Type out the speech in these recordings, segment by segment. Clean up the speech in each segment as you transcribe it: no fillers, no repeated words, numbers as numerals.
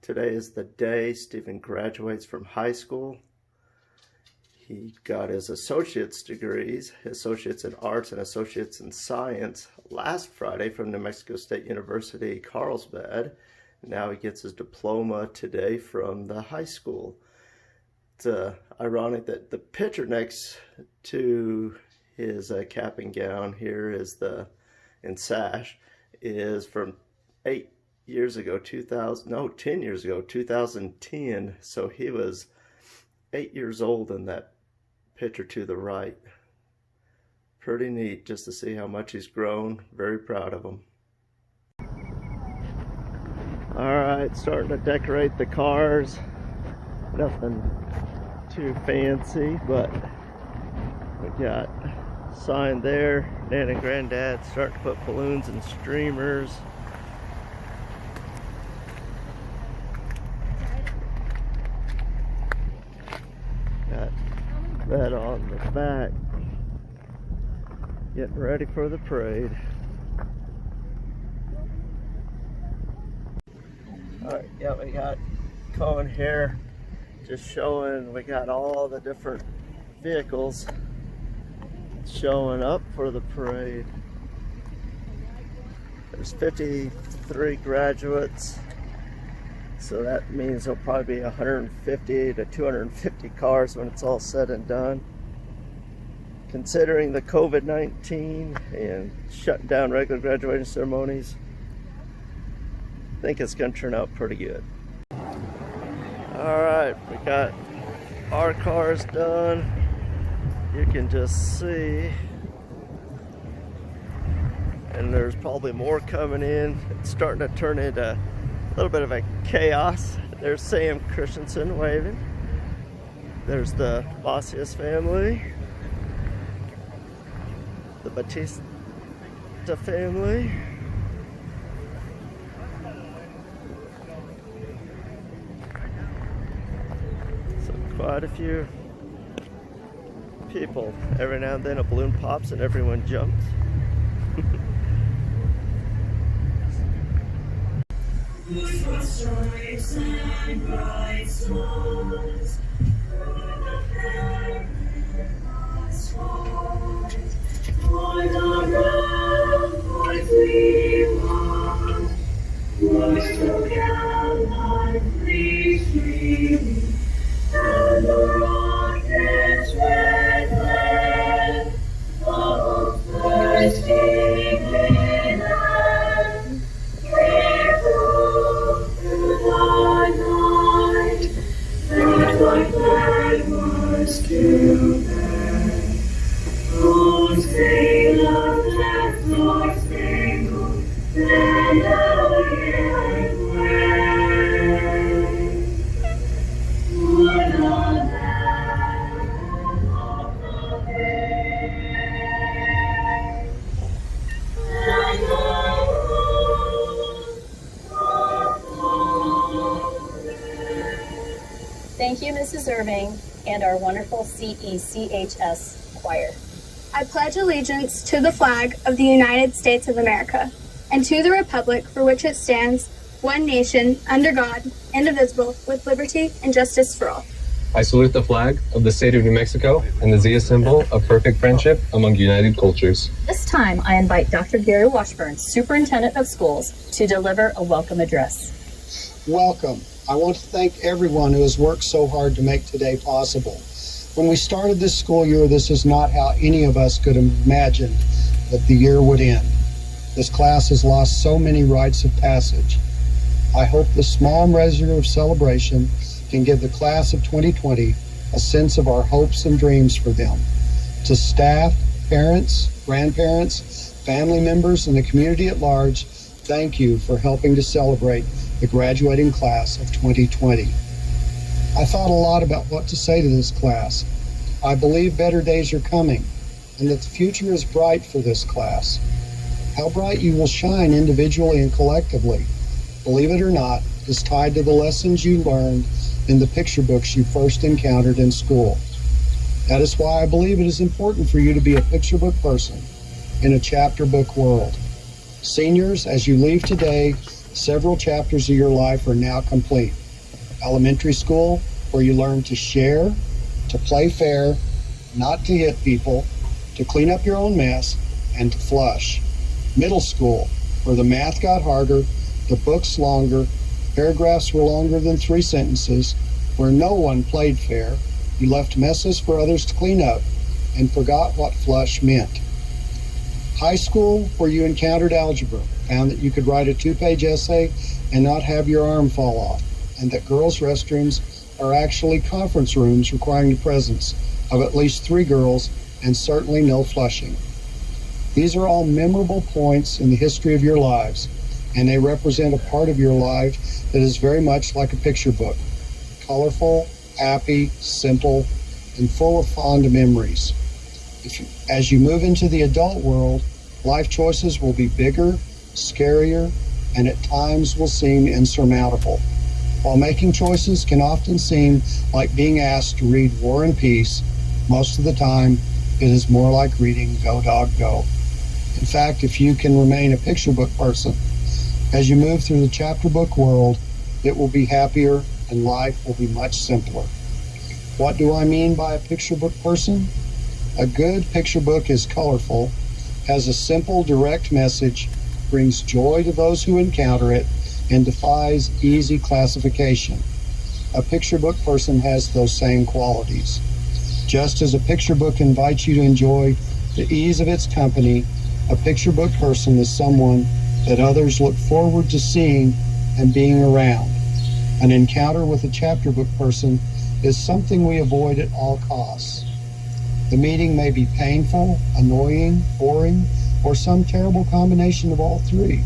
Today is the day Stephen graduates from high school. He got his associate's degrees, associates in arts and associates in science, last Friday from New Mexico State University, Carlsbad. Now he gets his diploma today from the high school. It's ironic that the picture next to his cap and gown here is in sash is from 10 years ago, 2010. So he was 8 years old in that picture to the right. Pretty neat just to see how much he's grown. Very proud of him. Alright, starting to decorate the cars. Nothing too fancy, but we got a sign there. Dad and Granddad starting to put balloons and streamers. Got that on the back. Getting ready for the parade. Alright, yeah, we got Cohen here just showing we got all the different vehicles showing up for the parade. There's 53 graduates, so that means there'll probably be 150 to 250 cars when it's all said and done. Considering the COVID-19 and shutting down regular graduation ceremonies, I think it's going to turn out pretty good. Alright, we got our cars done. You can just see. And there's probably more coming in. It's starting to turn into a little bit of a chaos. There's Sam Christensen waving. There's the Bossius family. The Batista family. Quite a few people. Every now and then a balloon pops and everyone jumps. Stripes and bright stars, for the ramparts we walk, was together streaming. And the rocket's red glare of thirsty land came through the night, that like bird was to bed. Oh, sailors, let your single land again wave. Thank you, Mrs. Irving, and our wonderful CECHS choir. I pledge allegiance to the flag of the United States of America and to the republic for which it stands, one nation, under God, indivisible, with liberty and justice for all. I salute the flag of the state of New Mexico and the Zia symbol of perfect friendship among united cultures. This time, I invite Dr. Gary Washburn, Superintendent of Schools, to deliver a welcome address. Welcome. I want to thank everyone who has worked so hard to make today possible. When we started this school year, this is not how any of us could imagine that the year would end. This class has lost so many rites of passage. I hope this small measure of celebration can give the class of 2020 a sense of our hopes and dreams for them. To staff, parents, grandparents, family members, and the community at large, thank you for helping to celebrate the graduating class of 2020. I thought a lot about what to say to this class. I believe better days are coming and that the future is bright for this class. How bright you will shine individually and collectively, believe it or not, is tied to the lessons you learned in the picture books you first encountered in school. That is why I believe it is important for you to be a picture book person in a chapter book world. Seniors, as you leave today, Several chapters of your life are now complete. Elementary school, where you learn to share, to play fair, not to hit people, to clean up your own mess, and to flush. Middle school, where the math got harder, the books longer, paragraphs were longer than 3 sentences, where no one played fair, you left messes for others to clean up, and forgot what flush meant. High school, where you encountered algebra, found that you could write a 2-page essay and not have your arm fall off, and that girls' restrooms are actually conference rooms requiring the presence of at least 3 girls and certainly no flushing. These are all memorable points in the history of your lives, and they represent a part of your life that is very much like a picture book. Colorful, happy, simple, and full of fond memories. As you move into the adult world, life choices will be bigger, scarier, and at times will seem insurmountable. While making choices can often seem like being asked to read War and Peace, most of the time it is more like reading Go Dog Go. In fact, if you can remain a picture book person, as you move through the chapter book world, it will be happier and life will be much simpler. What do I mean by a picture book person? A good picture book is colorful, has a simple, direct message, brings joy to those who encounter it, and defies easy classification. A picture book person has those same qualities. Just as a picture book invites you to enjoy the ease of its company, a picture book person is someone that others look forward to seeing and being around. An encounter with a chapter book person is something we avoid at all costs. The meeting may be painful, annoying, boring, or some terrible combination of all 3.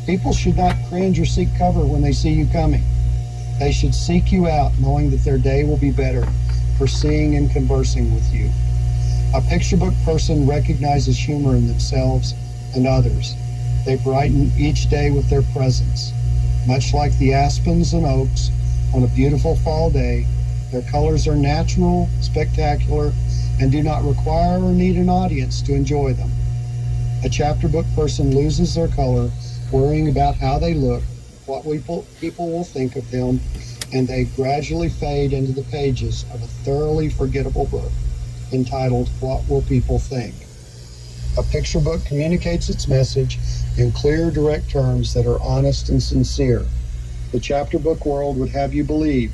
People should not cringe or seek cover when they see you coming. They should seek you out knowing that their day will be better for seeing and conversing with you. A picture book person recognizes humor in themselves and others. They brighten each day with their presence. Much like the aspens and oaks on a beautiful fall day, their colors are natural, spectacular, and do not require or need an audience to enjoy them. A chapter book person loses their color, worrying about how they look, what people will think of them, and they gradually fade into the pages of a thoroughly forgettable book entitled What Will People Think? A picture book communicates its message in clear, direct terms that are honest and sincere. The chapter book world would have you believe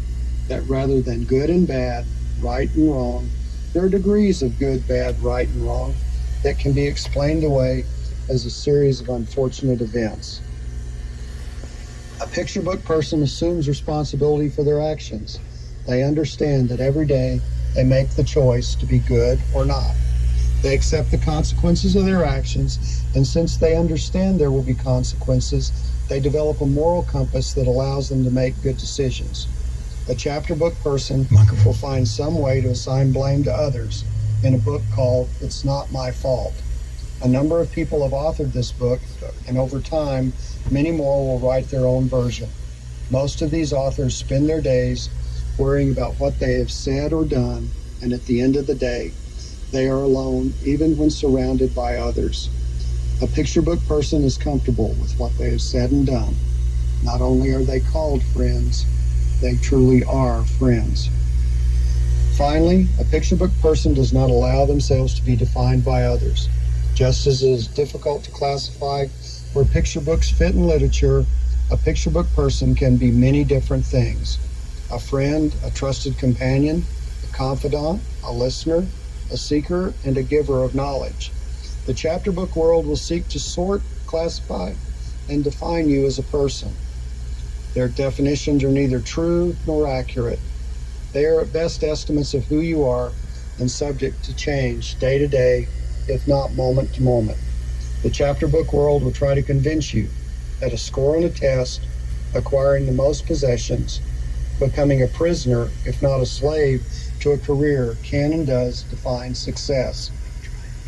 that rather than good and bad, right and wrong, there are degrees of good, bad, right, and wrong that can be explained away as a series of unfortunate events. A picture book person assumes responsibility for their actions. They understand that every day they make the choice to be good or not. They accept the consequences of their actions, and since they understand there will be consequences, they develop a moral compass that allows them to make good decisions. A chapter book person will find some way to assign blame to others in a book called It's Not My Fault. A number of people have authored this book, and over time, many more will write their own version. Most of these authors spend their days worrying about what they have said or done, and at the end of the day, they are alone even when surrounded by others. A picture book person is comfortable with what they have said and done. Not only are they called friends, they truly are friends. Finally, a picture book person does not allow themselves to be defined by others. Just as it is difficult to classify where picture books fit in literature, a picture book person can be many different things. A friend, a trusted companion, a confidant, a listener, a seeker, and a giver of knowledge. The chapter book world will seek to sort, classify, and define you as a person. Their definitions are neither true nor accurate. They are at best estimates of who you are and subject to change day to day, if not moment to moment. The chapter book world will try to convince you that a score on a test, acquiring the most possessions, becoming a prisoner, if not a slave, to a career can and does define success.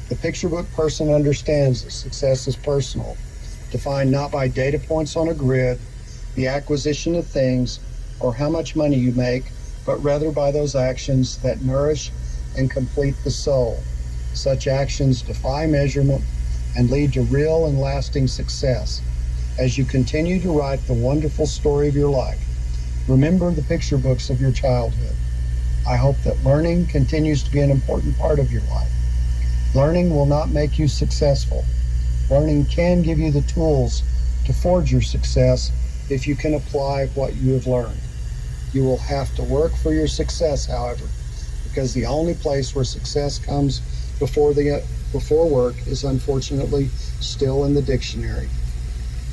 The picture book person understands that success is personal, defined not by data points on a grid, the acquisition of things, or how much money you make, but rather by those actions that nourish and complete the soul. Such actions defy measurement and lead to real and lasting success. As you continue to write the wonderful story of your life, remember the picture books of your childhood. I hope that learning continues to be an important part of your life. Learning will not make you successful. Learning can give you the tools to forge your success if you can apply what you have learned. You will have to work for your success, however, because the only place where success comes before work is unfortunately still in the dictionary.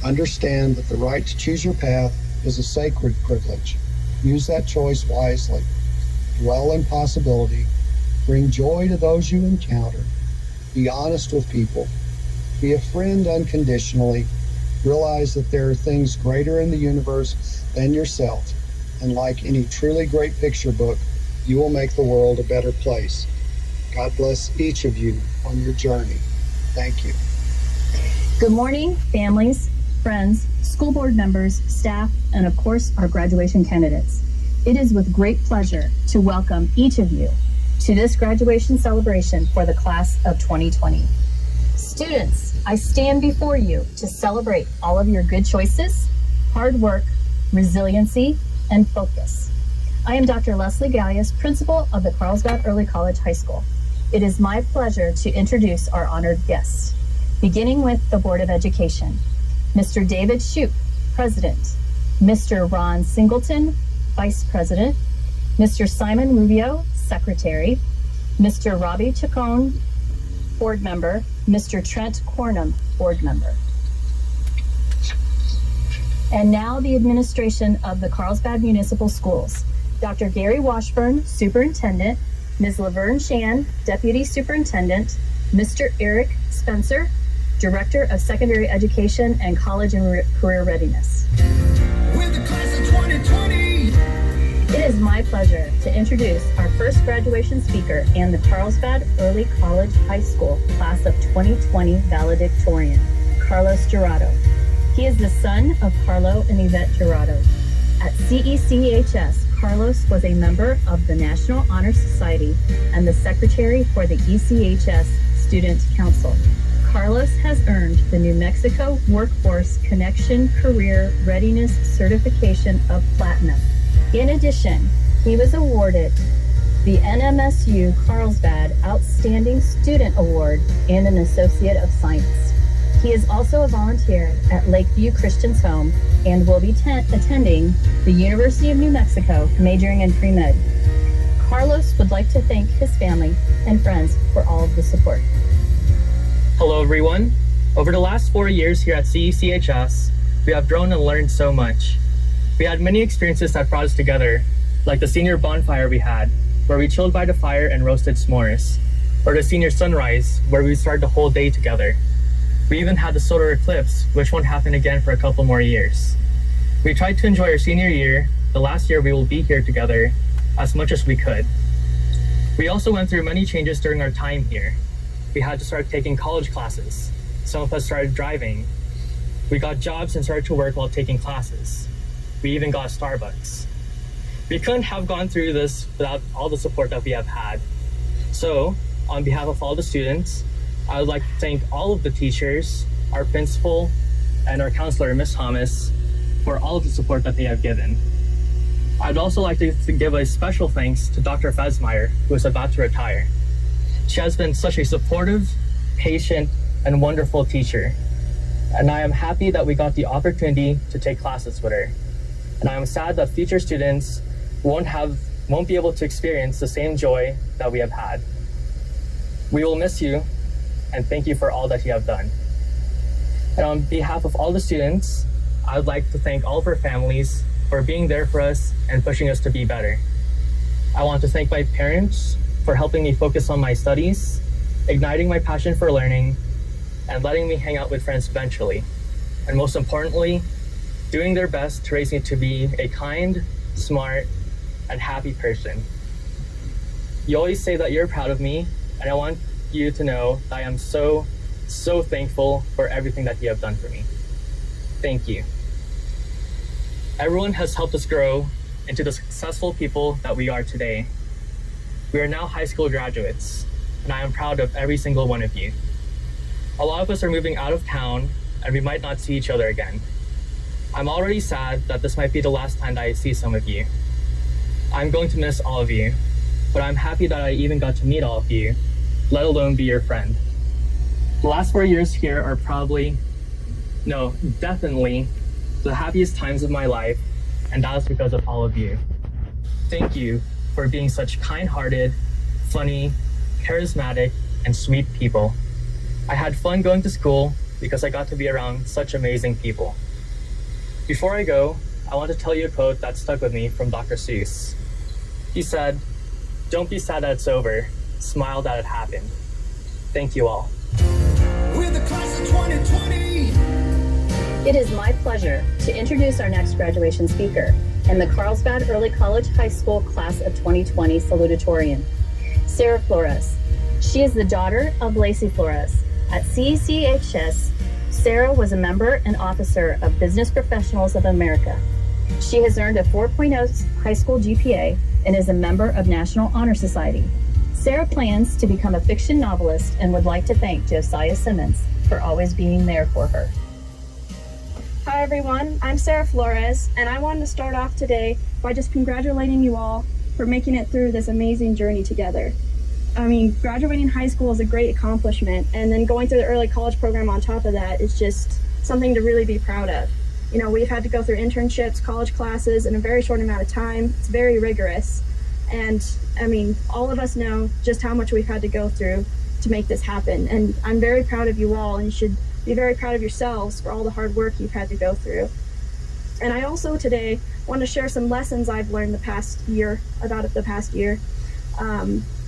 Understand that the right to choose your path is a sacred privilege. Use that choice wisely. Dwell in possibility. Bring joy to those you encounter. Be honest with people. Be a friend unconditionally. Realize that there are things greater in the universe than yourself. And like any truly great picture book, you will make the world a better place. God bless each of you on your journey. Thank you. Good morning, families, friends, school board members, staff, and of course, our graduation candidates. It is with great pleasure to welcome each of you to this graduation celebration for the class of 2020. Students, I stand before you to celebrate all of your good choices, hard work, resiliency, and focus. I am Dr. Leslie Gallius, principal of the Carlsbad Early College High School. It is my pleasure to introduce our honored guests, beginning with the Board of Education. Mr. David Shoup, President. Mr. Ron Singleton, Vice President. Mr. Simon Rubio, Secretary. Mr. Robbie Chacon, Board Member. Mr. Trent Cornum, Board Member. And now the administration of the Carlsbad Municipal Schools. Dr. Gary Washburn, Superintendent. Ms. Laverne Shan, Deputy Superintendent. Mr. Eric Spencer, Director of Secondary Education and College and Career Readiness. We're the class of 2020. It is my pleasure to introduce our first graduation speaker and the Carlsbad Early College High School Class of 2020 valedictorian, Carlos Jurado. He is the son of Carlo and Yvette Jurado. At CECHS, Carlos was a member of the National Honor Society and the secretary for the ECHS Student Council. Carlos has earned the New Mexico Workforce Connection Career Readiness Certification of Platinum. In addition, he was awarded the NMSU Carlsbad Outstanding Student Award and an Associate of Science. He is also a volunteer at Lakeview Christian's Home and will be attending the University of New Mexico, majoring in pre-med. Carlos would like to thank his family and friends for all of the support. Hello everyone. Over the last 4 years here at CECHS, we have grown and learned so much. We had many experiences that brought us together, like the senior bonfire we had, where we chilled by the fire and roasted s'mores, or the senior sunrise, where we started the whole day together. We even had the solar eclipse, which won't happen again for a couple more years. We tried to enjoy our senior year, the last year we will be here together, as much as we could. We also went through many changes during our time here. We had to start taking college classes. Some of us started driving. We got jobs and started to work while taking classes. We even got Starbucks. We couldn't have gone through this without all the support that we have had. So, on behalf of all the students, I would like to thank all of the teachers, our principal, and our counselor, Ms. Thomas, for all of the support that they have given. I'd also like to give a special thanks to Dr. Fesmeyer, who is about to retire. She has been such a supportive, patient, and wonderful teacher. And I am happy that we got the opportunity to take classes with her. And I am sad that future students won't be able to experience the same joy that we have had. We will miss you, and thank you for all that you have done. And on behalf of all the students, I would like to thank all of our families for being there for us and pushing us to be better. I want to thank my parents for helping me focus on my studies, igniting my passion for learning, and letting me hang out with friends eventually. And most importantly, doing their best to raise me to be a kind, smart, and happy person. You always say that you're proud of me, and I want you to know that I am so thankful for everything that you have done for me. Thank you. Everyone has helped us grow into the successful people that we are today. We are now high school graduates, and I am proud of every single one of you. A lot of us are moving out of town and we might not see each other again. I'm already sad that this might be the last time that I see some of you. I'm going to miss all of you, but I'm happy that I even got to meet all of you, let alone be your friend. The last 4 years here are definitely the happiest times of my life, and that is because of all of you. Thank you for being such kind-hearted, funny, charismatic, and sweet people. I had fun going to school because I got to be around such amazing people. Before I go, I want to tell you a quote that stuck with me from Dr. Seuss. He said, "Don't be sad that it's over, smile that it happened." Thank you all. We're the class of 2020. It is my pleasure to introduce our next graduation speaker and the Carlsbad Early College High School Class of 2020 salutatorian, Sarah Flores. She is the daughter of Lacey Flores. At CECHS, Sarah was a member and officer of Business Professionals of America. She has earned a 4.0 high school GPA and is a member of National Honor Society. Sarah plans to become a fiction novelist and would like to thank Josiah Simmons for always being there for her. Hi everyone, I'm Sarah Flores, and I wanted to start off today by just congratulating you all for making it through this amazing journey together. I mean, graduating high school is a great accomplishment, and then going through the early college program on top of that is just something to really be proud of. You know, we've had to go through internships, college classes in a very short amount of time. It's very rigorous. And I mean, all of us know just how much we've had to go through to make this happen. And I'm very proud of you all, and you should be very proud of yourselves for all the hard work you've had to go through. And I also today want to share some lessons I've learned the past year,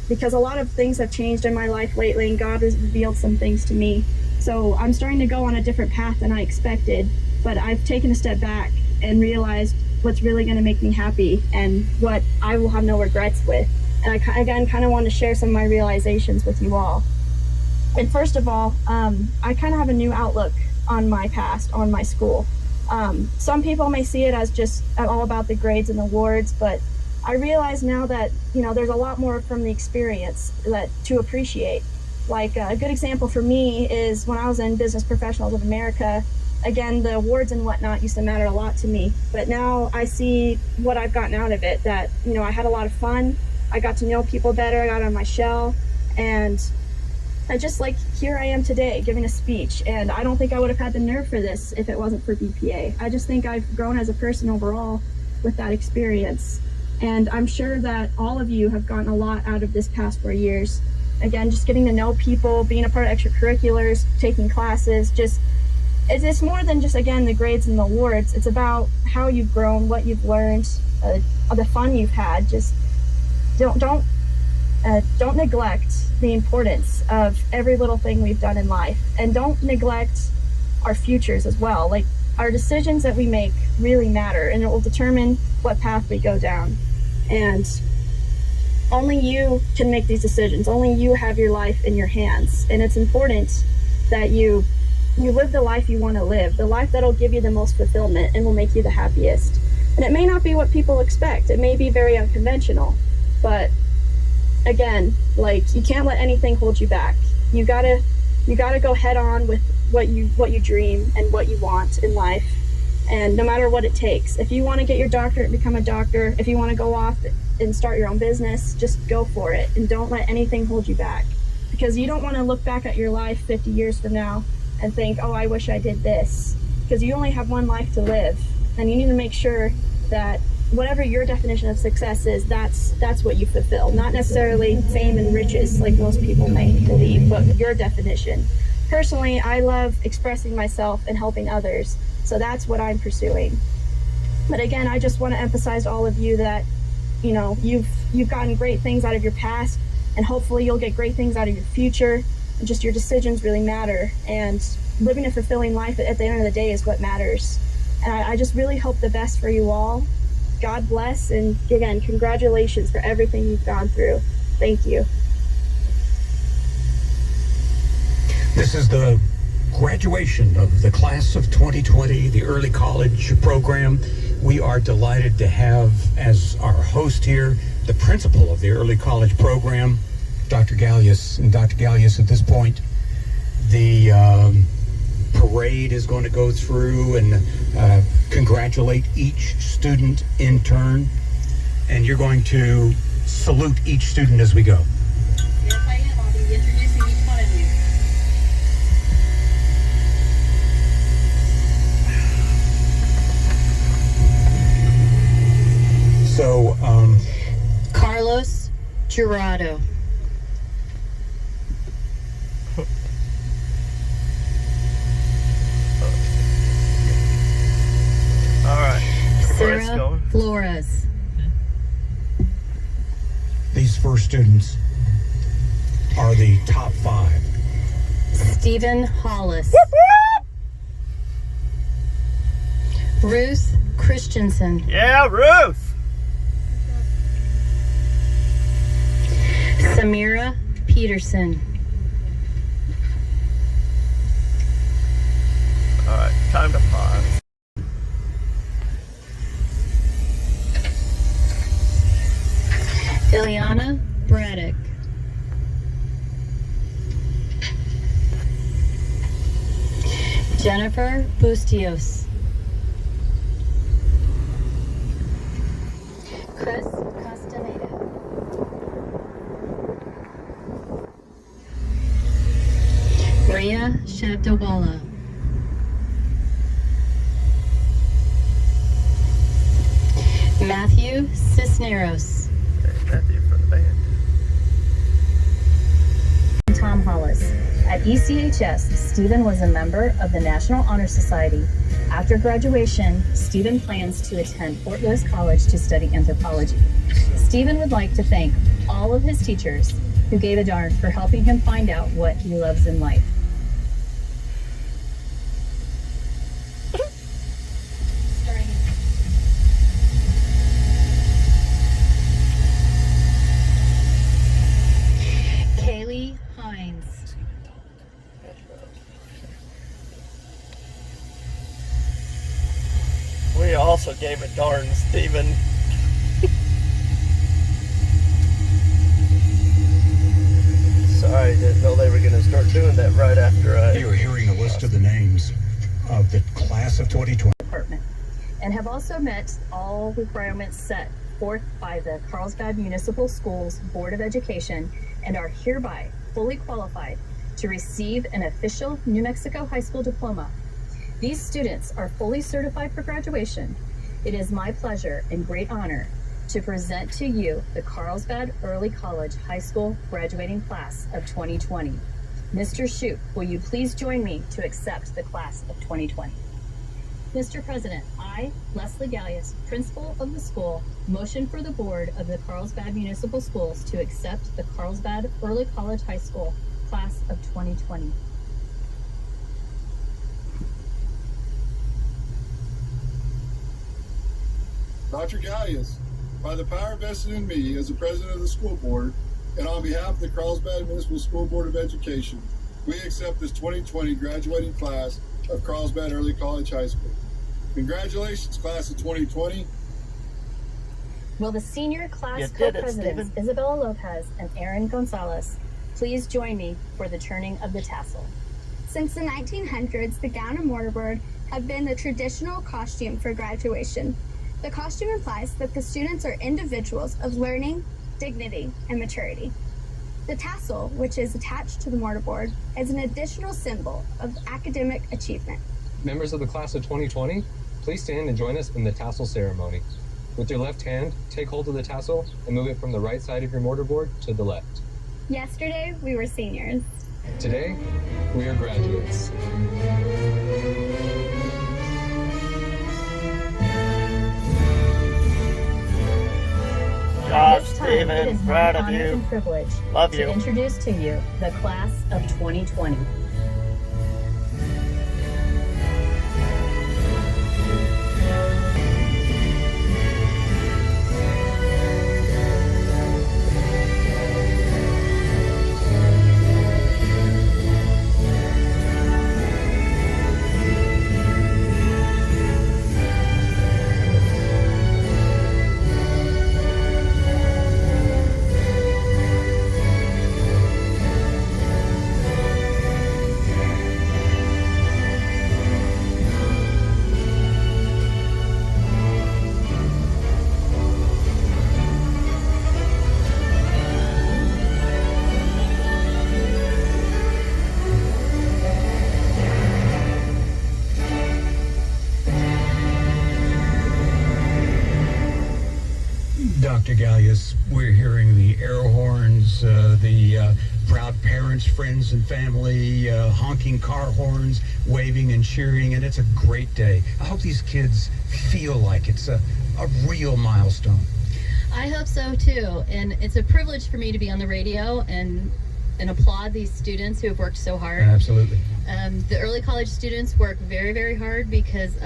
because a lot of things have changed in my life lately, and God has revealed some things to me. So I'm starting to go on a different path than I expected, but I've taken a step back and realized what's really going to make me happy and what I will have no regrets with. And I, again, kind of want to share some of my realizations with you all. And first of all, I kind of have a new outlook on my past, on my school. Some people may see it as just all about the grades and awards, but I realize now that, you know, there's a lot more from the experience that to appreciate. Like a good example for me is when I was in Business Professionals of America. Again, the awards and whatnot used to matter a lot to me, but now I see what I've gotten out of it, that, you know, I had a lot of fun. I got to know people better. I got out of my shell, and I just, like, here I am today giving a speech, and I don't think I would have had the nerve for this if it wasn't for BPA. I just think I've grown as a person overall with that experience, and I'm sure that all of you have gotten a lot out of this past 4 years. Again, just getting to know people, being a part of extracurriculars, taking classes, just it's more than just, again, the grades and the awards. It's about how you've grown, what you've learned, the fun you've had. Just don't neglect the importance of every little thing we've done in life, and don't neglect our futures as well. Like, our decisions that we make really matter, and it will determine what path we go down. And only you can make these decisions. Only you have your life in your hands, and it's important that you live the life you want to live, the life that'll give you the most fulfillment and will make you the happiest. And it may not be what people expect. It may be very unconventional, but again, like, you can't let anything hold you back. You gotta go head on with what you dream and what you want in life, and no matter what it takes. If you want to get your doctorate, become a doctor. If you want to go off and start your own business, just go for it, and don't let anything hold you back, because you don't want to look back at your life 50 years from now and think, oh, I wish I did this, because you only have one life to live, and you need to make sure that whatever your definition of success is, that's what you fulfill. Not necessarily fame and riches like most people may believe, but your definition. Personally, I love expressing myself and helping others, so that's what I'm pursuing. But again, I just want to emphasize to all of you that, you know, you've gotten great things out of your past, and hopefully you'll get great things out of your future. And just your decisions really matter, and living a fulfilling life at the end of the day is what matters. And I just really hope the best for you all. God bless, and again, congratulations for everything you've gone through. Thank you. This is the graduation of the class of 2020, the early college program. We are delighted to have as our host here the principal of the early college program, Dr. Gallius. And Dr. Gallius, at this point, the parade is going to go through and congratulate each student in turn. And you're going to salute each student as we go. Yes, I am. I'll be introducing each one of you. So, Carlos Jurado. All right. Sarah Flores. these first students are the top 5. Stephen Hollis. Ruth Christensen. Yeah, Ruth! Samira Peterson. All right, time to pause. Ileana Braddock. Jennifer Bustios. Chris Castaneda. Rhea Shabdawala. Matthew Cisneros. Matthew from the band. Tom Hollis. At ECHS, Stephen was a member of the National Honor Society. After graduation, Stephen plans to attend Fort Lewis College to study anthropology. Stephen would like to thank all of his teachers who gave a darn for helping him find out what he loves in life. Kaylee Hines. We also gave a darn, Stephen. Sorry, didn't know they were going to start doing that right after You're hearing a list of the names of the class of 2020. Department, and have also met all requirements set forth by the Carlsbad Municipal Schools Board of Education and are hereby fully qualified to receive an official New Mexico high school diploma. These students are fully certified for graduation. It is my pleasure and great honor to present to you the Carlsbad Early College High School graduating class of 2020. Mr. Shoup, will you please join me to accept the class of 2020? Mr. President, I, Leslie Gallius, principal of the school, motion for the board of the Carlsbad Municipal Schools to accept the Carlsbad Early College High School class of 2020. Dr. Gallius, by the power vested in me as the president of the school board and on behalf of the Carlsbad Municipal School Board of Education, we accept this 2020 graduating class of Carlsbad Early College High School. Congratulations, class of 2020. Will the senior class co-presidents Isabella Lopez and Aaron Gonzalez please join me for the turning of the tassel? Since the 1900s, the gown and mortarboard have been the traditional costume for graduation. The costume implies that the students are individuals of learning, dignity, and maturity. The tassel, which is attached to the mortarboard, is an additional symbol of academic achievement. Members of the class of 2020, please stand and join us in the tassel ceremony. With your left hand, take hold of the tassel and move it from the right side of your mortarboard to the left. Yesterday, we were seniors. Today, we are graduates. Job, This time, it Stephen, is my proud of honor you. and privilege Love to you. introduce to you the class of 2020. Dr. Gallius, we're hearing the air horns, the proud parents, friends, and family, honking car horns, waving and cheering, and it's a great day. I hope these kids feel like it's a real milestone. I hope so too, and it's a privilege for me to be on the radio and applaud these students who have worked so hard. Absolutely. The early college students work very, very hard because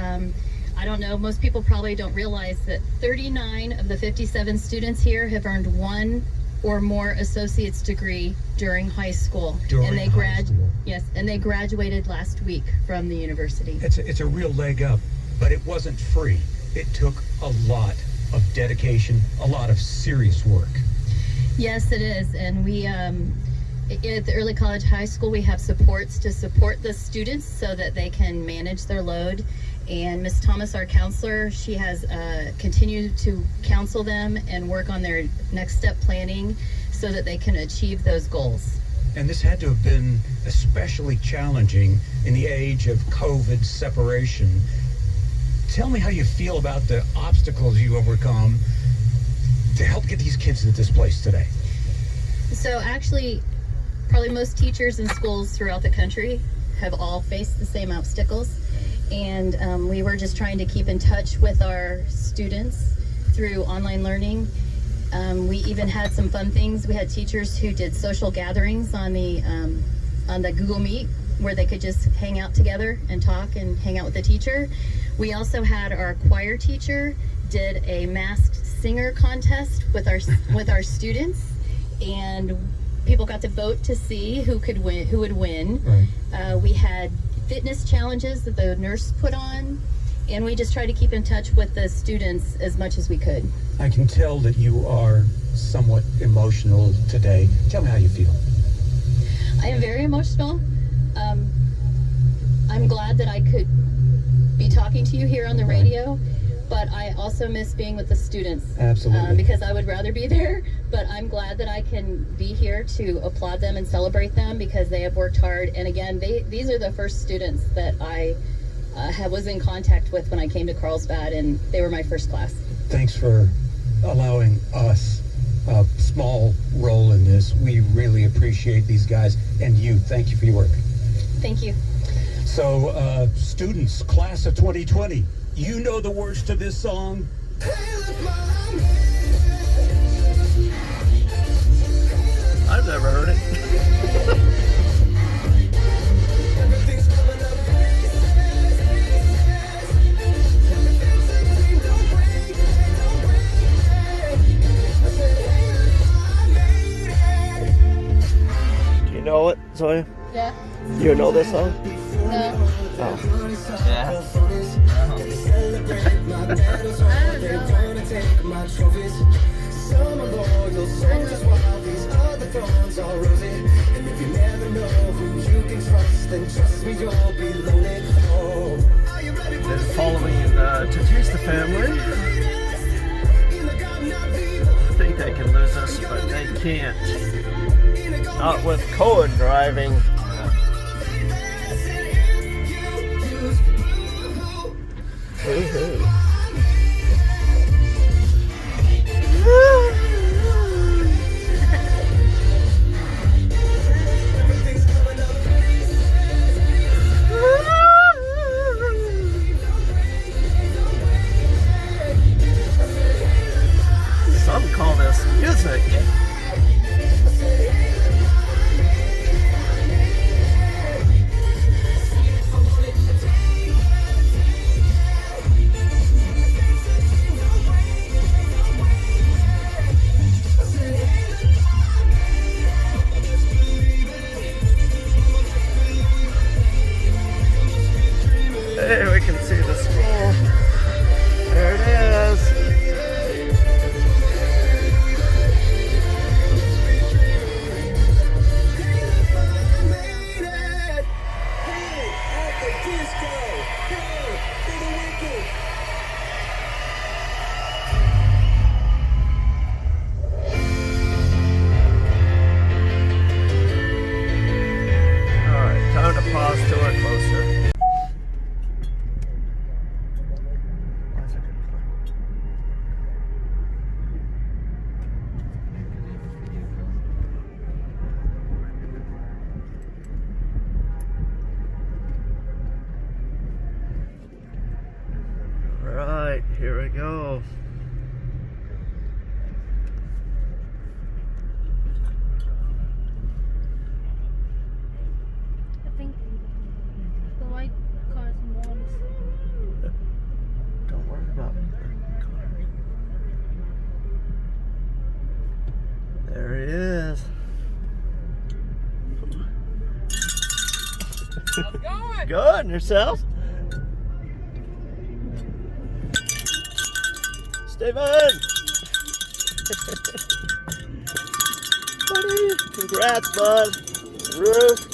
I don't know, most people probably don't realize that 39 of the 57 students here have earned one or more associate's degree during high school. Yes, and they graduated last week from the university. It's a real leg up, but it wasn't free. It took a lot of dedication, a lot of serious work. Yes, it is, and we at the early college high school we have supports to support the students so that they can manage their load. And Ms. Thomas, our counselor, she has continued to counsel them and work on their next step planning so that they can achieve those goals. And this had to have been especially challenging in the age of COVID separation. Tell me how you feel about the obstacles you overcome to help get these kids to this place today. So actually, probably most teachers in schools throughout the country have all faced the same obstacles. And we were just trying to keep in touch with our students through online learning. We even had some fun things. We had teachers who did social gatherings on the Google Meet where they could just hang out together and talk and hang out with the teacher. We also had our choir teacher did a masked singer contest with our students, and people got to vote to see who would win. Right. We had fitness challenges that the nurse put on, and we just tried to keep in touch with the students as much as we could. I can tell that you are somewhat emotional today. Tell me how you feel. I am very emotional. I'm glad that I could be talking to you here on the radio, but I also miss being with the students. Absolutely. Because I would rather be there, but I'm glad that I can be here to applaud them and celebrate them because they have worked hard. And again, these are the first students that I was in contact with when I came to Carlsbad, and they were my first class. Thanks for allowing us a small role in this. We really appreciate these guys and you. Thank you for your work. Thank you. So, students, class of 2020, you know the words to this song? I've never heard it. Do you know it, Zoya? Yeah. You know this song? No. Oh. Yeah. They're following to teach the family. I think they can lose us, but they can't. Not with Cohen driving. Woohoo. Some call this music. Good, and yourself? Steven! Buddy, congrats, bud. Ruth.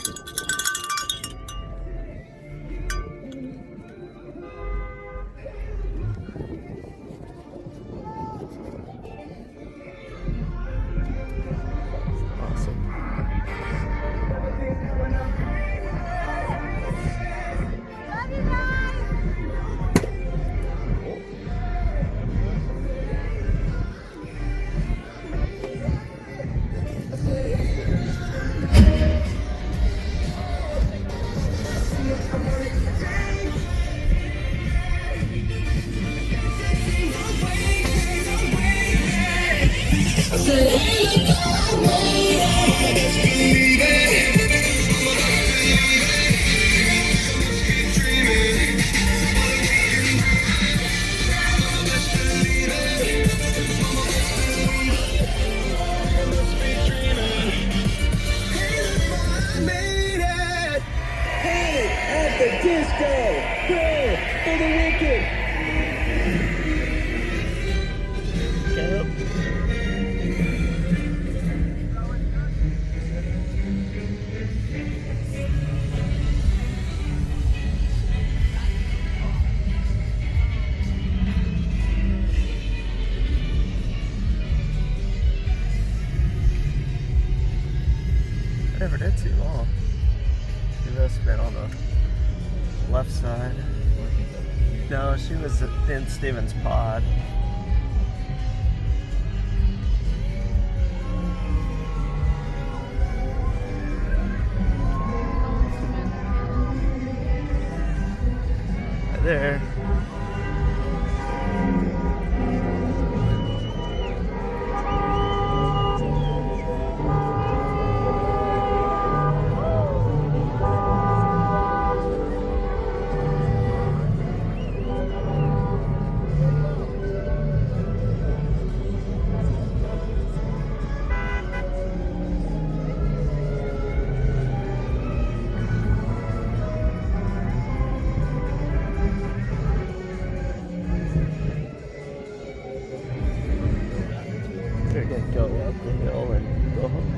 Never did too long. She must have been on the left side. No, she was in Steven's pod. Right there. They're gonna go up the hill and go home.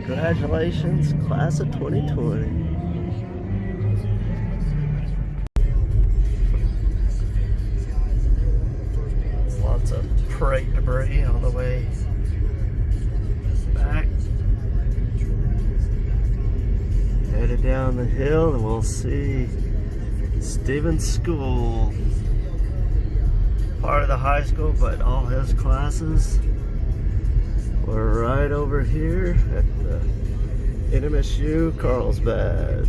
Congratulations, class of 2020. Lots of parade debris on the way back. Headed down the hill and we'll see Steven's school. Part of the high school, but all his classes were right over here at the NMSU Carlsbad.